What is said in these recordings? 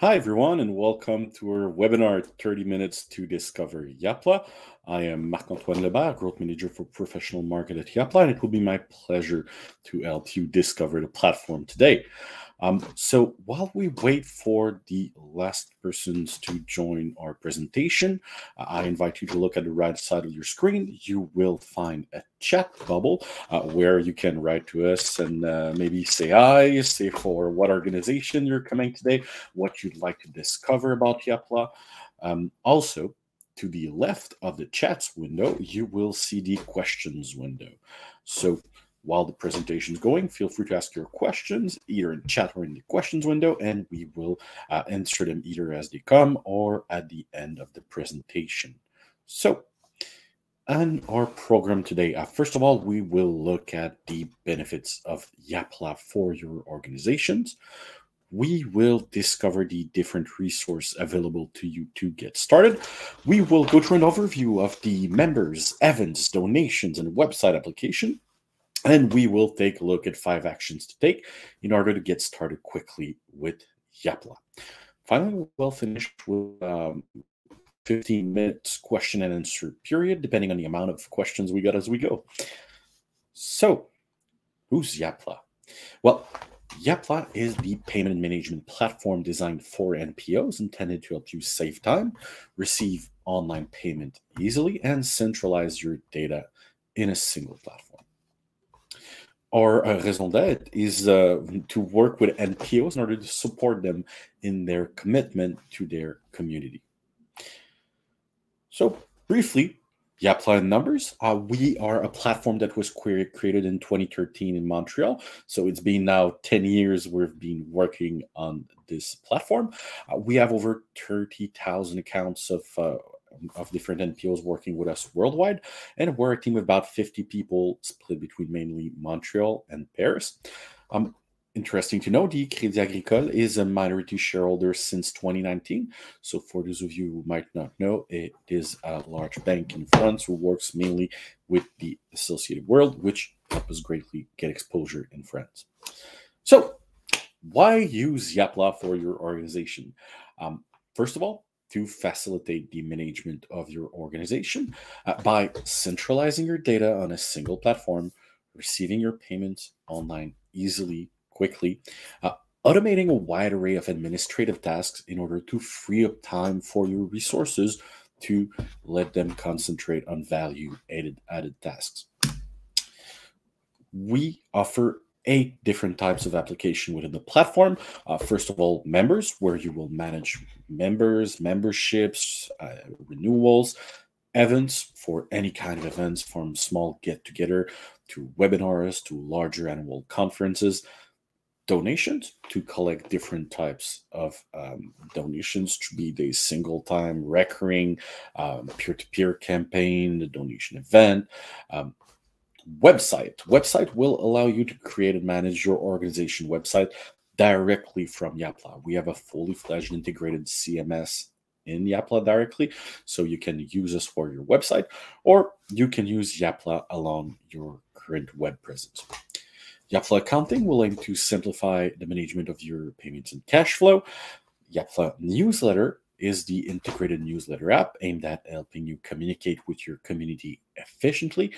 Hi, everyone, and welcome to our webinar 30 Minutes to Discover Yapla. I am Marc-Antoine Growth Manager for Professional Market at Yapla, and it will be my pleasure to help you discover the platform today. So while we wait for the last persons to join our presentation, I invite you to look at the right side of your screen. You will find a chat bubble where you can write to us and maybe say hi, say for what organization you're coming today, what you'd like to discover about Yapla. Also, to the left of the chats window, you will see the questions window. So while the presentation is going, feel free to ask your questions either in chat or in the questions window, and we will answer them either as they come or at the end of the presentation. So, on our program today, first of all, we will look at the benefits of Yapla for your organizations. We will discover the different resources available to you to get started. We will go through an overview of the members, events, donations, and website application. And we will take a look at 5 actions to take in order to get started quickly with Yapla. Finally, we'll finish with 15 minutes question and answer period, depending on the amount of questions we got as we go. So, who's Yapla? Well, Yapla is the payment management platform designed for NPOs, intended to help you save time, receive online payment easily, and centralize your data in a single platform. Our raison d'être is to work with NPOs in order to support them in their commitment to their community. So, briefly, Yapla in numbers. We are a platform that was created in 2013 in Montreal. So it's been now 10 years we've been working on this platform. We have over 30,000 accounts of different NPOs working with us worldwide, and we're a team of about 50 people split between mainly Montreal and Paris. Interesting to know, the Crédit Agricole is a minority shareholder since 2019. So for those of you who might not know, it is a large bank in France who works mainly with the associated world, which helps us greatly get exposure in France. So why use Yapla for your organization? First of all, to facilitate the management of your organization by centralizing your data on a single platform, receiving your payments online easily, quickly, automating a wide array of administrative tasks in order to free up time for your resources to let them concentrate on value-added tasks. We offer 8 different types of application within the platform. First of all, members, where you will manage members, memberships, renewals, events for any kind of events, from small get-together to webinars to larger annual conferences. Donations, to collect different types of donations, to be they single time, recurring, peer-to-peer campaign, the donation event. Website will allow you to create and manage your organization website directly from Yapla. We have a fully fledged integrated CMS in Yapla directly, so you can use us for your website, or you can use Yapla along your current web presence. Yapla Accounting will aim to simplify the management of your payments and cash flow. Yapla Newsletter is the integrated newsletter app aimed at helping you communicate with your community efficiently.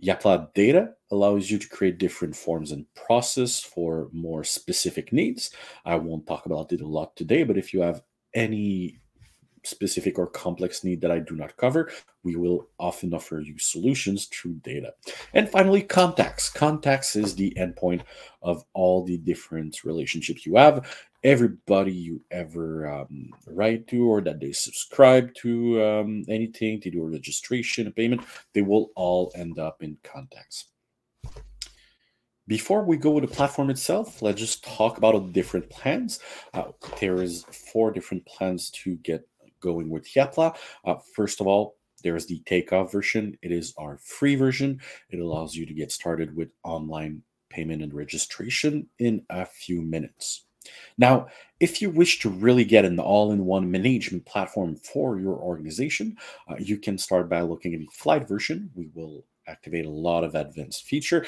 Yapla Data allows you to create different forms and process for more specific needs. I won't talk about it a lot today, but if you have any specific or complex need that I do not cover, we will often offer you solutions through data. And finally, contacts. Contacts is the endpoint of all the different relationships you have. Everybody you ever write to or that they subscribe to anything, to do a registration, a payment, they will all end up in contacts. Before we go with the platform itself, let's just talk about the different plans. There is 4 different plans to get going with Yapla. First of all, there is the takeoff version. It is our free version. It allows you to get started with online payment and registration in a few minutes. Now, if you wish to really get an all-in-one management platform for your organization, you can start by looking at the flight version. We will activate a lot of advanced feature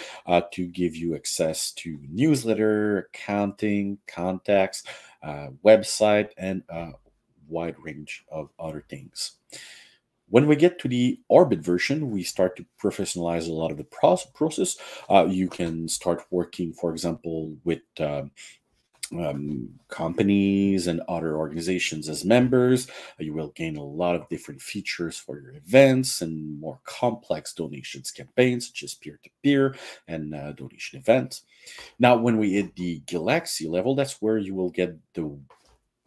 to give you access to newsletter, accounting, contacts, website, and a wide range of other things. When we get to the Orbit version, we start to professionalize a lot of the process. You can start working, for example, with companies and other organizations as members. You will gain a lot of different features for your events and more complex donations campaigns, such as peer-to-peer and donation events. Now, when we hit the Galaxy level, that's where you will get the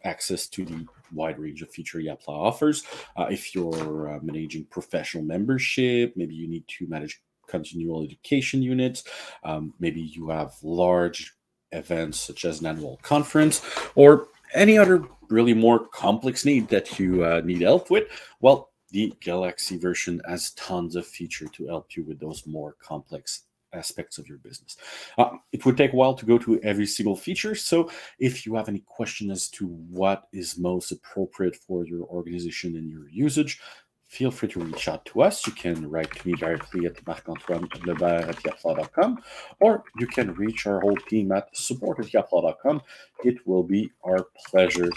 access to the wide range of feature Yapla offers. If you're managing professional membership, maybe you need to manage continual education units. Maybe you have large events such as an annual conference or any other really more complex need that you need help with. Well, the Galaxy version has tons of feature to help you with those more complex aspects of your business. It would take a while to go to every single feature. So if you have any question as to what is most appropriate for your organization and your usage, feel free to reach out to us. You can write to me directly at Marc-Antoine at Yapla.com, or you can reach our whole team at support@yapla.com. It will be our pleasure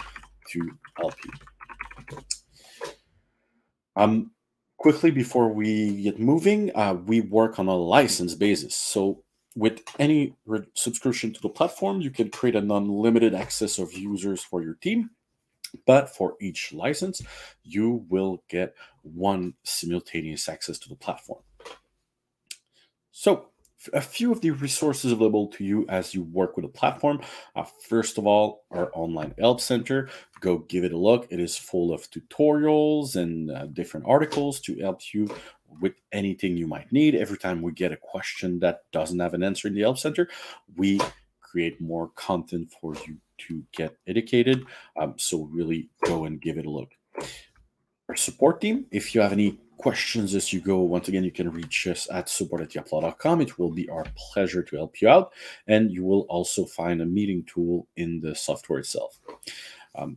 to help you. Quickly before we get moving, we work on a license basis. So with any subscription to the platform, you can create an unlimited access of users for your team. But for each license, you will get one simultaneous access to the platform. So a few of the resources available to you as you work with a platform. First of all, our online help center. Go give it a look. It is full of tutorials and different articles to help you with anything you might need. Every time we get a question that doesn't have an answer in the help center, we create more content for you to get educated. So really go and give it a look. Our support team, if you have any questions as you go, once again, you can reach us at support@yapla.com. It will be our pleasure to help you out. And you will also find a meeting tool in the software itself.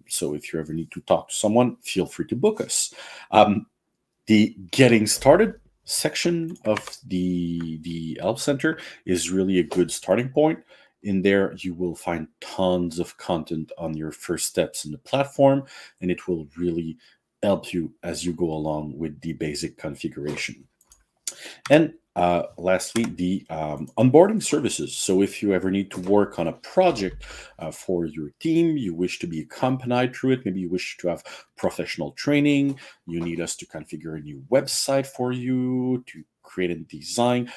So if you ever need to talk to someone, feel free to book us. The getting started section of the help center is really a good starting point. In there, you will find tons of content on your first steps in the platform, and it will really help you as you go along with the basic configuration. And lastly, the onboarding services. So if you ever need to work on a project for your team, you wish to be accompanied through it, maybe you wish to have professional training, you need us to configure a new website for you, to create and design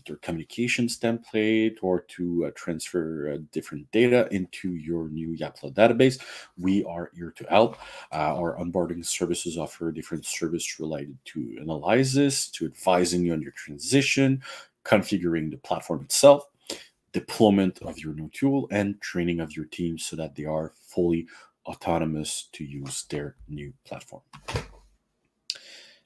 your communications template, or to transfer different data into your new Yapla database, we are here to help. Our onboarding services offer different services related to analysis, to advising you on your transition, configuring the platform itself, deployment of your new tool, and training of your team so that they are fully autonomous to use their new platform.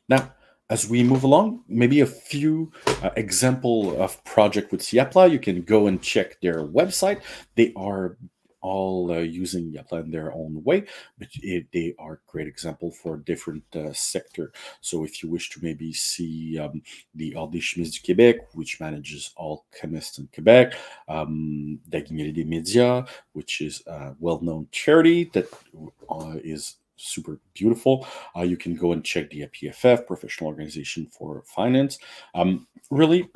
Now, as we move along, maybe a few example of project with Yapla. You can go and check their website. They are all using Yapla in their own way, but they are great example for different sector. So if you wish to maybe see the Ordre des chimistes du Québec, which manages all chemists in Quebec, La Guignolée des Médias, which is a well-known charity that is super beautiful. You can go and check the PFF, Professional Organization for Finance. Really,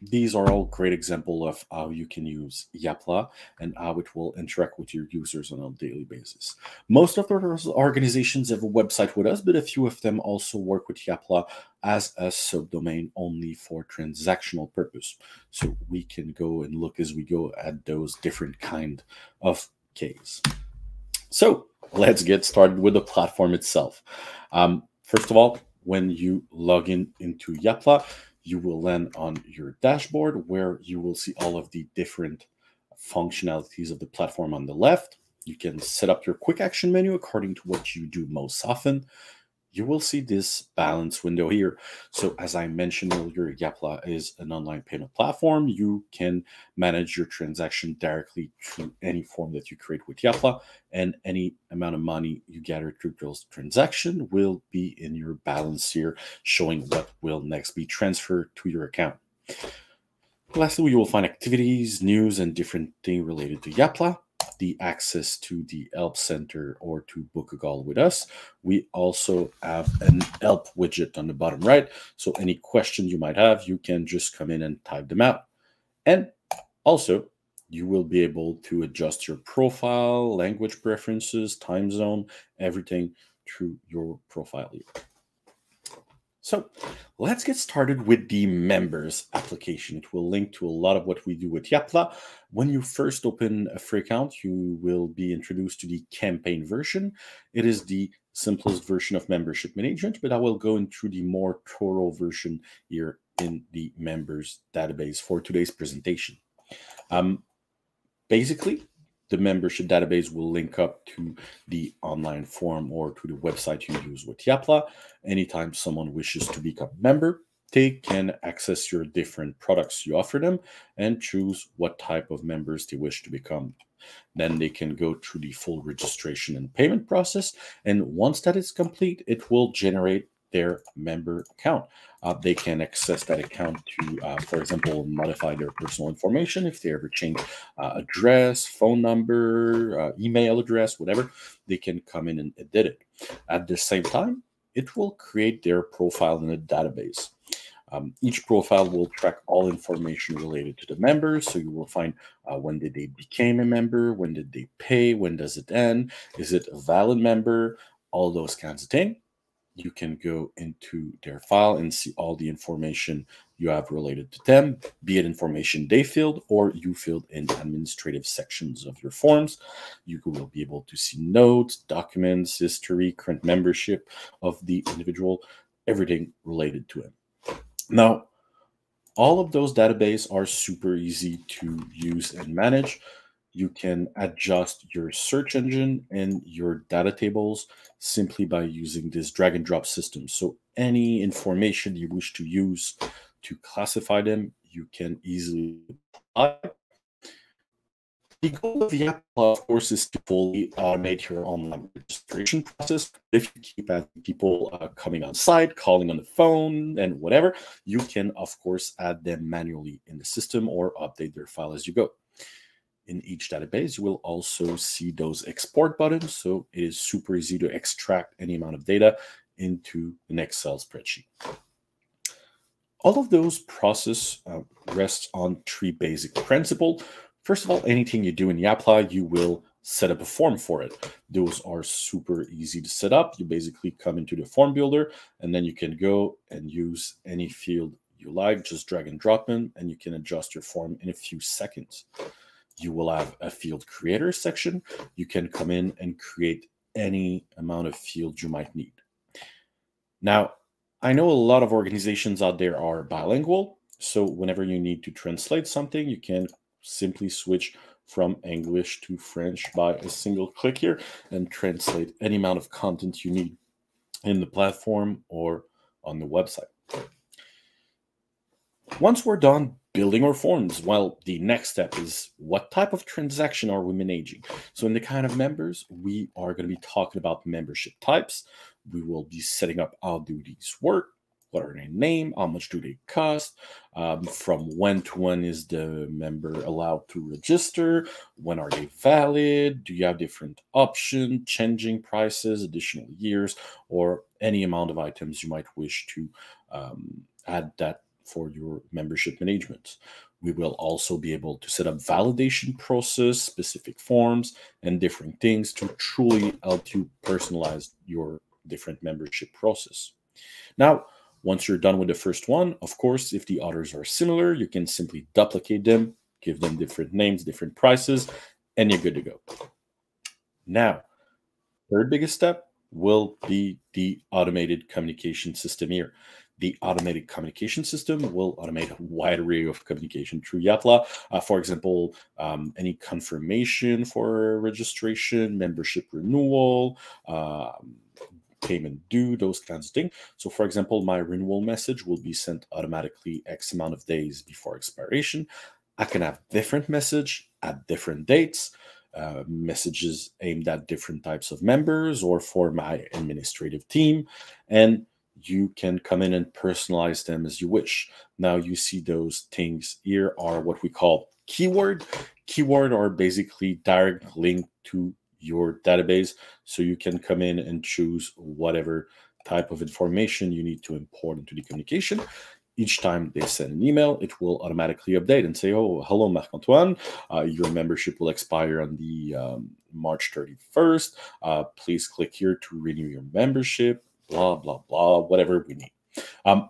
these are all great examples of how you can use Yapla and how it will interact with your users on a daily basis. Most of those organizations have a website with us, but a few of them also work with Yapla as a subdomain only for transactional purpose. So we can go and look as we go at those different kind of cases. So let's get started with the platform itself. First of all, when you log into Yapla, you will land on your dashboard where you will see all of the different functionalities of the platform on the left. You can set up your quick action menu according to what you do most often. You will see this balance window here. So as I mentioned earlier, Yapla is an online payment platform. You can manage your transaction directly through any form that you create with Yapla, and any amount of money you gather through those transactions will be in your balance here, showing what will next be transferred to your account. Lastly, you will find activities, news, and different things related to Yapla. the access to the help center or to book a call with us, we also have an help widget on the bottom right. So any questions you might have, you can just come in and type them out. And also, you will be able to adjust your profile, language preferences, time zone, everything through your profile here. So let's get started with the members application. It will link to a lot of what we do with Yapla. When you first open a free account, you will be introduced to the campaign version. It is the simplest version of membership management, but I will go into the more thorough version here in the members database for today's presentation. Basically, the membership database will link up to the online form or to the website you use with Yapla. Anytime someone wishes to become a member, they can access your different products you offer them and choose what type of members they wish to become. Then they can go through the full registration and payment process. And once that is complete, it will generate their member account. They can access that account to, for example, modify their personal information if they ever change address, phone number, email address, whatever. They can come in and edit it. At the same time, it will create their profile in a database. Each profile will track all information related to the members. So you will find when did they became a member, when did they pay, when does it end, is it a valid member, all those kinds of things. You can go into their file and see all the information you have related to them, be it information they filled or you filled in administrative sections of your forms. You will be able to see notes, documents, history, current membership of the individual, everything related to him. Now, all of those databases are super easy to use and manage. You can adjust your search engine and your data tables simply by using this drag and drop system. So any information you wish to use to classify them, you can easily apply. The goal of Yapla, of course, is to fully automate your online registration process. If you keep having people coming on site, calling on the phone, and whatever, you can, of course, add them manually in the system or update their file as you go. In each database, you will also see those export buttons. So it is super easy to extract any amount of data into an Excel spreadsheet. All of those process rests on three basic principles. First of all, anything you do in Yapla, you will set up a form for it. Those are super easy to set up. You basically come into the form builder, and then you can go and use any field you like, just drag and drop in, and you can adjust your form in a few seconds. You will have a field creator section. You can come in and create any amount of fields you might need. Now, I know a lot of organizations out there are bilingual, so whenever you need to translate something, you can simply switch from English to French by a single click here and translate any amount of content you need in the platform or on the website. Once we're done building our forms, well, the next step is what type of transaction are we managing? So in the kind of members, we are going to be talking about membership types. We will be setting up how do these work, what are their name, how much do they cost, from when to when is the member allowed to register, when are they valid, do you have different options, changing prices, additional years, or any amount of items you might wish to add that for your membership management. We will also be able to set up validation process, specific forms, and different things to truly help you personalize your different membership process. Now, once you're done with the first one, of course, if the others are similar, you can simply duplicate them, give them different names, different prices, and you're good to go. Now, third biggest step will be the automated communication system here. The automated communication system will automate a wide array of communication through Yapla. For example, any confirmation for registration, membership renewal, payment due, those kinds of things. So for example, my renewal message will be sent automatically X amount of days before expiration. I can have different message at different dates. Messages aimed at different types of members or for my administrative team, and you can come in and personalize them as you wish. Now you see those things here are what we call keyword. Keyword are basically direct link to your database, so you can come in and choose whatever type of information you need to import into the communication. Each time they send an email, it will automatically update and say, oh, hello, Marc-Antoine. Your membership will expire on the March 31st. Please click here to renew your membership, blah, blah, blah, whatever we need.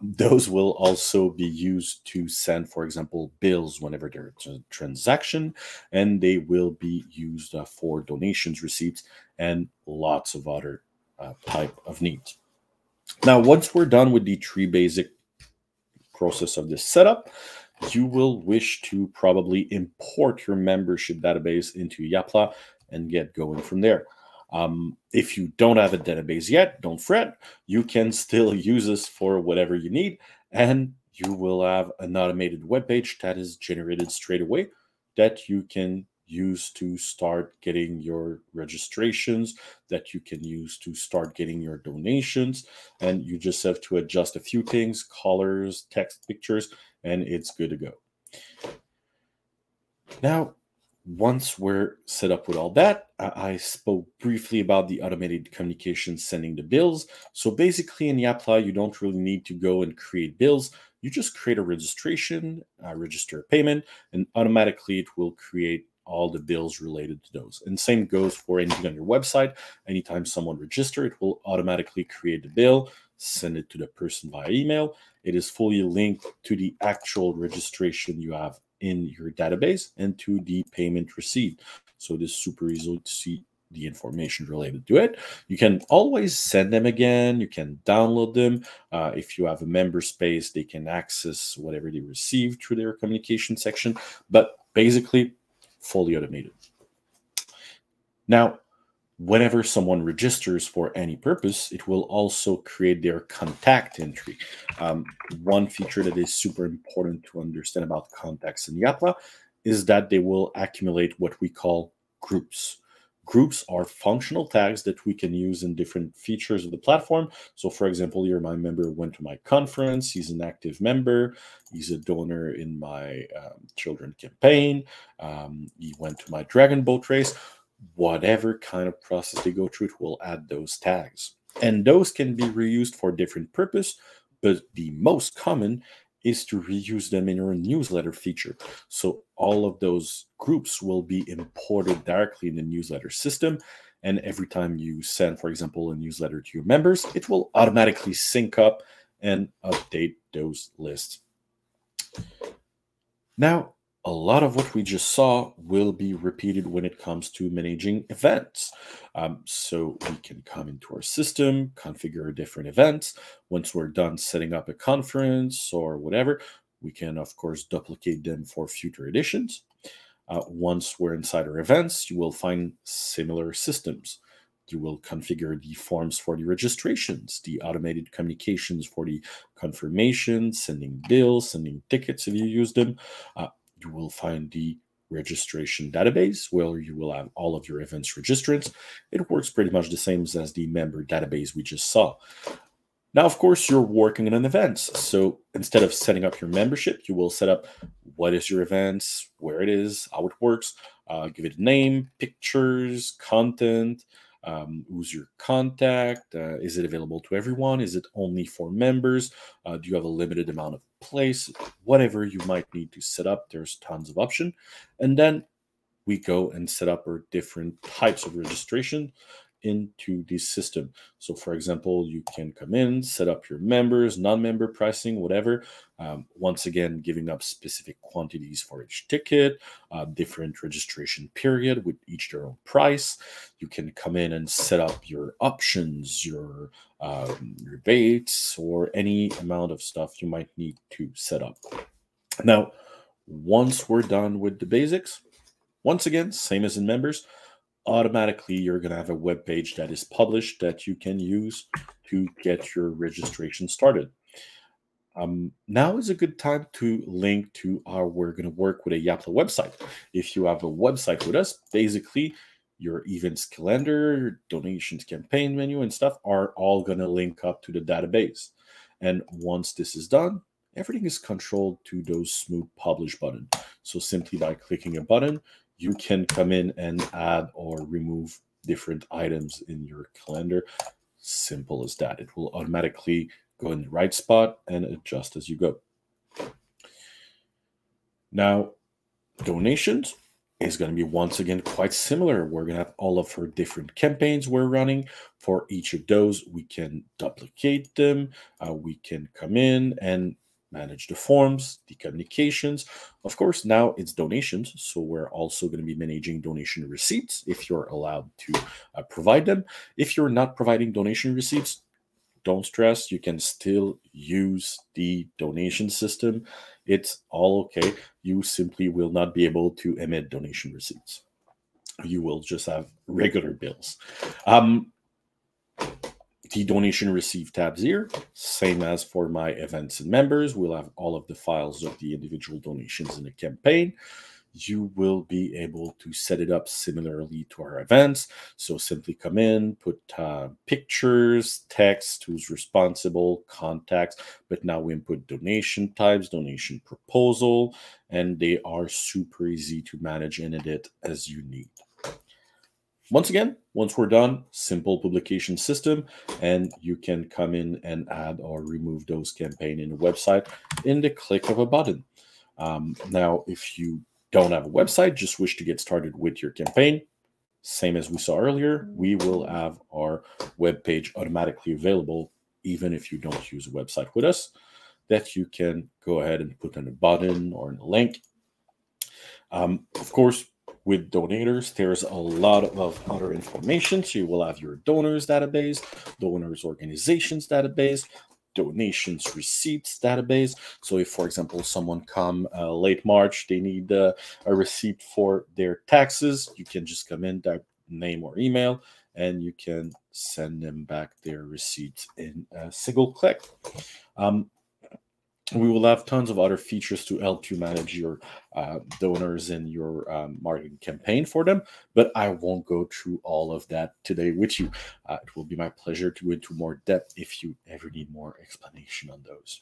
Those will also be used to send, for example, bills whenever there's a transaction, and they will be used for donations, receipts, and lots of other type of needs. Now, once we're done with the three basic process of this setup, you will wish to probably import your membership database into Yapla and get going from there. If you don't have a database yet, don't fret. You can still use this for whatever you need, and you will have an automated web page that is generated straight away that you can use to start getting your registrations, that you can use to start getting your donations. And you just have to adjust a few things, colors, text, pictures, and it's good to go. Now, once we're set up with all that, I spoke briefly about the automated communication sending the bills. So basically in Yapla, you don't really need to go and create bills. You just create a registration, register a payment, and automatically it will create all the bills related to those. And same goes for anything on your website. Anytime someone registers, it will automatically create the bill, send it to the person via email. It is fully linked to the actual registration you have in your database and to the payment received. So it is super easy to see the information related to it. You can always send them again. You can download them. If you have a member space, they can access whatever they receive through their communication section. But basically, fully automated. Now, whenever someone registers for any purpose, it will also create their contact entry. One feature that is super important to understand about contacts in Yapla is that they will accumulate what we call groups. Groups are functional tags that we can use in different features of the platform. So for example, here my member went to my conference, he's an active member, he's a donor in my children campaign, he went to my dragon boat race. Whatever kind of process they go through, it will add those tags. And those can be reused for different purpose, but the most common is to reuse them in your newsletter feature. So all of those groups will be imported directly in the newsletter system. And every time you send, for example, a newsletter to your members, it will automatically sync up and update those lists. Now, a lot of what we just saw will be repeated when it comes to managing events. So we can come into our system, configure different events. Once we're done setting up a conference or whatever, we can, of course, duplicate them for future editions. Once we're inside our events, you will find similar systems. You will configure the forms for the registrations, the automated communications for the confirmation, sending bills, sending tickets if you use them. You will find the registration database where you will have all of your events registrants. It works pretty much the same as the member database we just saw. Now, of course, you're working in an event. So instead of setting up your membership, you will set up what is your events, where it is, how it works, give it a name, pictures, content, who's your contact, is it available to everyone, is it only for members, do you have a limited amount of place, whatever you might need to set up, there's tons of option. And then we go and set up our different types of registration into the system. So for example, you can come in, set up your members, non-member pricing, whatever. Once again, giving up specific quantities for each ticket, different registration period with each their own price. You can come in and set up your options, your rebates, or any amount of stuff you might need to set up. Now, once we're done with the basics, once again, same as in members, automatically you're going to have a web page that is published that you can use to get your registration started. Now is a good time to link to how we're going to work with a Yapla website. If you have a website with us, basically your events calendar, donations campaign menu and stuff are all going to link up to the database. And once this is done, everything is controlled to those smooth publish button. So simply by clicking a button, you can come in and add or remove different items in your calendar. Simple as that. It will automatically go in the right spot and adjust as you go. Now, donations is going to be once again quite similar. We're going to have all of our different campaigns we're running. For each of those, we can duplicate them. We can come in and manage the forms, the communications. Of course, now it's donations, so we're also going to be managing donation receipts if you're allowed to provide them. If you're not providing donation receipts, don't stress, you can still use the donation system. It's all okay. You simply will not be able to emit donation receipts. You will just have regular bills. The donation receive tabs here, same as for my events and members. We'll have all of the files of the individual donations in the campaign. You will be able to set it up similarly to our events. So simply come in, put pictures, text, who's responsible, contacts, but now we input donation types, donation proposal, and they are super easy to manage and edit as you need. Once again, once we're done, simple publication system, and you can come in and add or remove those campaigns in the website in the click of a button. Now, if you don't have a website, just wish to get started with your campaign, same as we saw earlier, we will have our web page automatically available, even if you don't use a website with us, that you can go ahead and put in a button or in a link. Of course, with donators, there's a lot of other information. So you will have your donors database, donors organizations database, donations receipts database. So if, for example, someone come late March, they need a receipt for their taxes, you can just come in, type name or email, and you can send them back their receipts in a single click. We will have tons of other features to help you manage your donors and your marketing campaign for them, but I won't go through all of that today with you. It will be my pleasure to go into more depth if you ever need more explanation on those.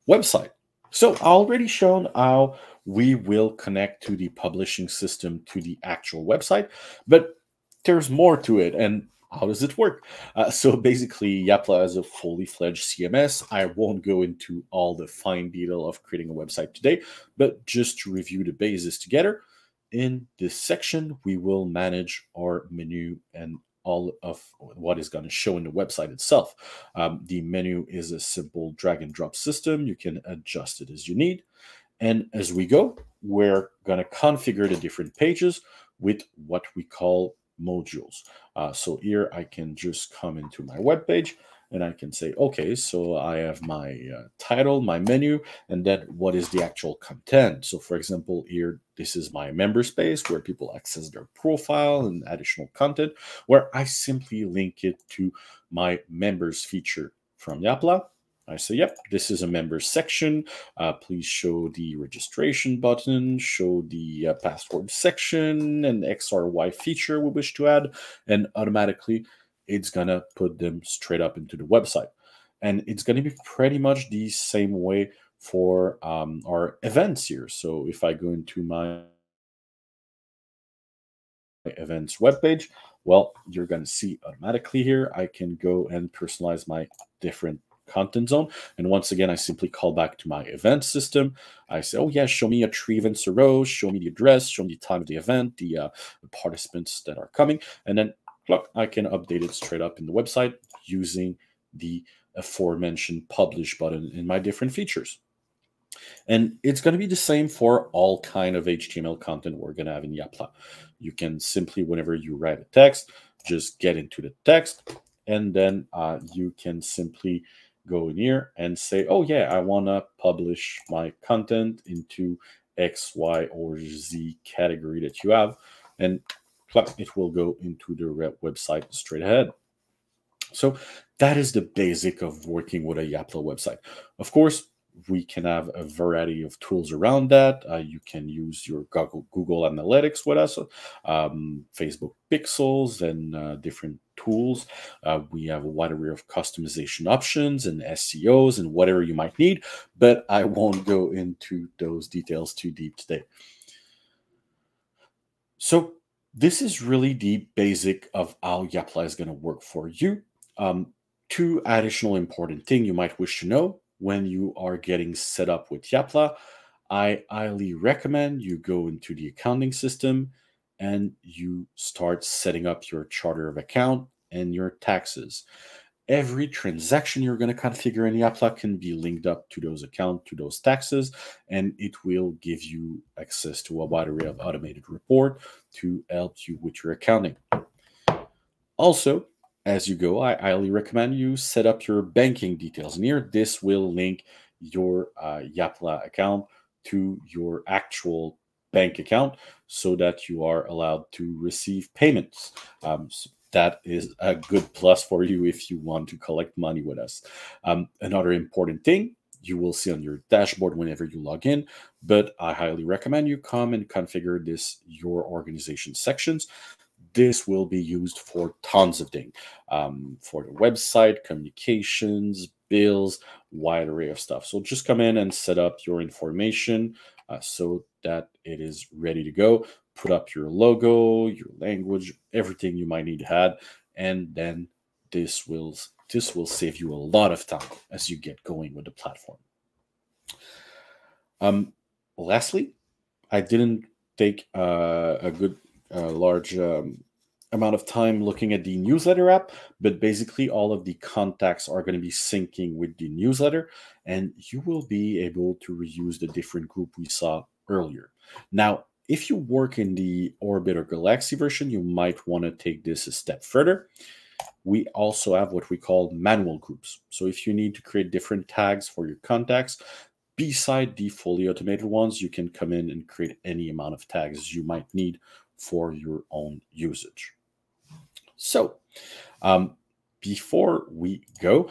Website. So I already shown how we will connect to the publishing system to the actual website, but there's more to it. And how does it work? So basically, Yapla is a fully fledged CMS. I won't go into all the fine detail of creating a website today, but just to review the bases together, in this section, we will manage our menu and all of what is going to show in the website itself. The menu is a simple drag and drop system. You can adjust it as you need. And as we go, we're going to configure the different pages with what we call modules. So here I can just come into my web page and I can say, okay, so I have my title, my menu, and then what is the actual content. So for example, here, this is my member space where people access their profile and additional content, where I simply link it to my members feature from Yapla. I say, yep, this is a members section. Please show the registration button, show the password section, and X or Y feature we wish to add, and automatically it's going to put them straight up into the website. And it's going to be pretty much the same way for our events here. So if I go into my events webpage, well, you're going to see automatically here, I can go and personalize my different content zone. And once again, I simply call back to my event system. I say, oh yeah, show me 3 events a row, show me the address, show me the time of the event, the participants that are coming. And then look, I can update it straight up in the website using the aforementioned publish button in my different features. And it's going to be the same for all kind of HTML content we're going to have in Yapla. You can simply, whenever you write a text, just get into the text, and then you can simply go in here and say, oh yeah, I want to publish my content into X, Y, or Z category that you have, and it will go into the website straight ahead. So that is the basic of working with a Yapla website. Of course, we can have a variety of tools around that. You can use your Google Analytics with us, Facebook Pixels, and different tools. We have a wide array of customization options and SEOs and whatever you might need, but I won't go into those details too deep today. This is really the basic of how Yapla is going to work for you. Two additional important things you might wish to know when you are getting set up with Yapla. I highly recommend you go into the accounting system and you start setting up your charter of account and your taxes. Every transaction you're going to configure in Yapla can be linked up to those accounts, to those taxes, and it will give you access to a wide array of automated report to help you with your accounting. Also, as you go, I highly recommend you set up your banking details. And here, this will link your Yapla account to your actual bank account so that you are allowed to receive payments. So that is a good plus for you if you want to collect money with us. Another important thing you will see on your dashboard whenever you log in, but I highly recommend you come and configure this your organization sections. This will be used for tons of things, for the website, communications, bills, wide array of stuff. So just come in and set up your information so that it is ready to go. Put up your logo, your language, everything you might need to add, and then this will save you a lot of time as you get going with the platform. Lastly, I didn't take a good large amount of time looking at the newsletter app, but basically all of the contacts are going to be syncing with the newsletter, and you will be able to reuse the different group we saw earlier. Now, if you work in the Orbit or Galaxy version, you might want to take this a step further. We also have what we call manual groups. So if you need to create different tags for your contacts, beside the fully automated ones, you can come in and create any amount of tags you might need for your own usage. So before we go,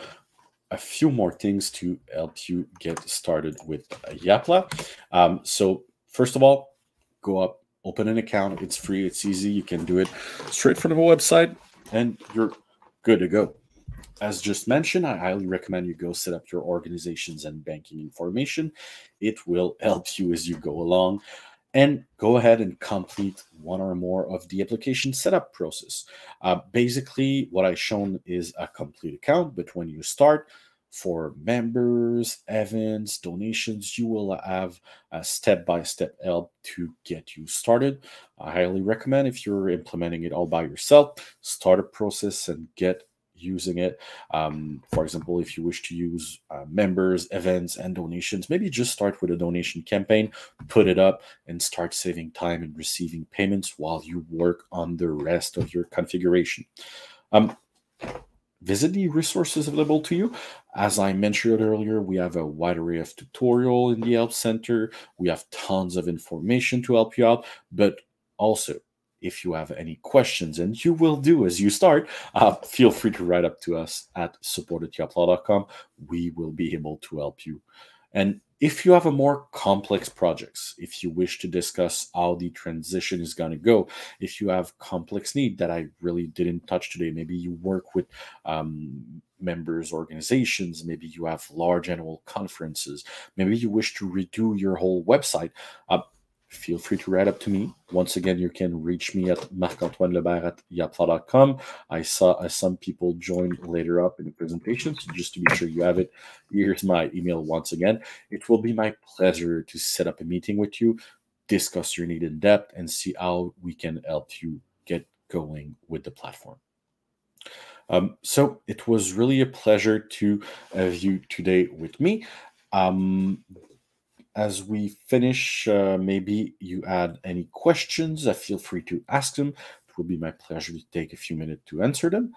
a few more things to help you get started with Yapla. So first of all, go up, open an account. It's free, it's easy. You can do it straight from the website and you're good to go. As just mentioned, I highly recommend you go set up your organizations and banking information. It will help you as you go along. And go ahead and complete one or more of the application setup process. Basically, what I've shown is a complete account, but when you start, for members, events, donations, you will have a step-by-step help to get you started. I highly recommend if you're implementing it all by yourself, start a process and get using it. For example, if you wish to use members, events, and donations, maybe just start with a donation campaign, put it up, and start saving time and receiving payments while you work on the rest of your configuration. Visit the resources available to you. As I mentioned earlier, we have a wide array of tutorial in the Help Center. We have tons of information to help you out, but also, if you have any questions, and you will do as you start, feel free to write up to us at support@yapla.com. We will be able to help you. And if you have a more complex projects, if you wish to discuss how the transition is going to go, if you have complex need that I really didn't touch today, maybe you work with members, organizations, maybe you have large annual conferences, maybe you wish to redo your whole website, feel free to write up to me. Once again, you can reach me at marc-antoine@yapla.com. I saw some people join later up in the presentation, so just to be sure you have it, here's my email once again. It will be my pleasure to set up a meeting with you, discuss your need in depth, and see how we can help you get going with the platform. So it was really a pleasure to have you today with me. As we finish, maybe you had any questions, feel free to ask them. It will be my pleasure to take a few minutes to answer them.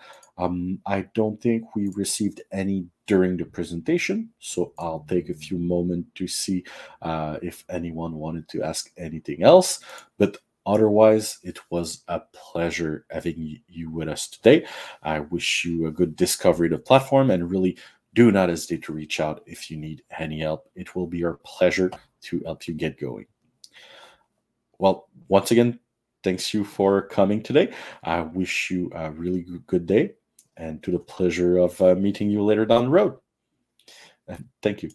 I don't think we received any during the presentation, so I'll take a few moments to see if anyone wanted to ask anything else. But otherwise, it was a pleasure having you with us today. I wish you a good discovery of the platform, and really do not hesitate to reach out if you need any help. It will be our pleasure to help you get going. Well, once again, thanks you for coming today. I wish you a really good day, and to the pleasure of meeting you later down the road. Thank you.